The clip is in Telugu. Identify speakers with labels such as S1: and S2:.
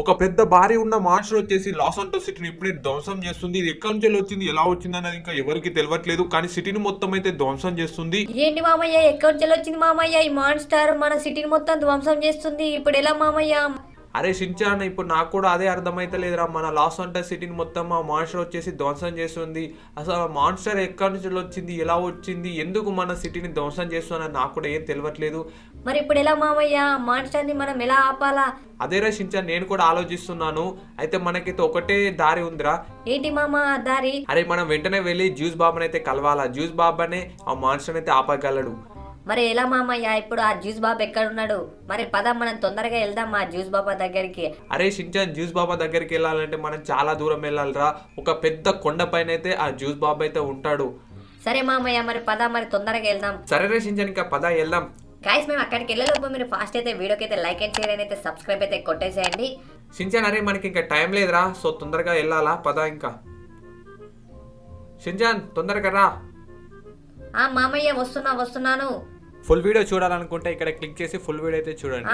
S1: ఒక పెద్ద భారీ ఉన్న మాన్స్టర్ వచ్చేసి లాస్ సాంటోస్ సిటీని ఇప్పుడే ధ్వంసం చేస్తుంది. ఇది ఎక్కడి నుంచి వచ్చింది, ఎలా వచ్చింది అన్నది ఇంకా ఎవరికి తెలియట్లేదు. కానీ సిటీని మొత్తం అయితే ధ్వంసం చేస్తుంది.
S2: ఏంటి మామయ్య, ఎక్కడి నుంచి వచ్చింది మామయ్య ఈ మాన్స్టర్? మన సిటీని మొత్తం ధ్వంసం చేస్తుంది. ఇప్పుడు ఎలా మామయ్య?
S1: అరే షించాన్, ఇప్పుడు నాకు కూడా అదే అర్థమైతలేదురా. మన లాస్ సాంటోస్ సిటీని మొత్తం ఆ మాన్స్టర్ వచ్చేసి ధ్వంసం చేస్తుంది. అసలు ఆ మాన్స్టర్ ఎక్కడి నుంచి వచ్చింది, ఎలా వచ్చింది, ఎందుకు మన సిటీని ధ్వంసం చేస్తుందని నాకు కూడా ఏం తెలియట్లేదు.
S2: మరి ఇప్పుడు ఎలా మామయ్య? మాన్స్టర్ ని మనం ఎలా ఆపాలా?
S1: అదేరా షించాన్, నేను కూడా ఆలోచిస్తున్నాను. అయితే మనకైతే ఒకటే దారి ఉందిరా.
S2: ఏంటి మామ ఆ దారి?
S1: అరే మనం వెంటనే వెళ్ళి జ్యూస్ బాబాని అయితే కలవాలా. జ్యూస్ బాబానే ఆ మాన్స్టర్ అయితే ఆపగలడు.
S2: మరి ఎలా మామయ్య? ఇప్పుడు ఆ జ్యూస్ బాబు ఎక్కడున్నాడు? మరి పద, మనం తొందరగా వెళ్దాం ఆ జ్యూస్ బాబా దగ్గరికి.
S1: అరే షించాన్, జ్యూస్ బాబా దగ్గరికి వెళ్ళాలంటే మనం చాలా దూరం వెళ్ళాలిరా. ఒక పెద్ద కొండ పైన అయితే ఆ జ్యూస్ బాబా అయితే ఉంటాడు.
S2: సరే మామయ్య, మరి పద, మరి తొందరగా వెళ్దాం.
S1: సరేరే షించాన్, ఇంకా పద వెళ్దాం.
S2: గాయస్, మేము అక్కడికి వెళ్ళేలోపు మీరు ఫాస్ట్ అయితే వీడియోకి అయితే లైక్ అండ్ షేర్ అయితే సబ్స్క్రైబ్ అయితే కొట్టేసేయండి.
S1: షించాన్, అరే మనకి ఇంకా టైం లేదురా. సో తొందరగా వెళ్ళాలా, పద ఇంకా. షించాన్ తొందరగా రా.
S2: ఆ మామయ్య, వస్తున్నాను.
S1: ఫుల్ వీడియో చూడాలనుకుంటే ఇక్కడ క్లిక్ చేసి ఫుల్ వీడియో అయితే చూడండి.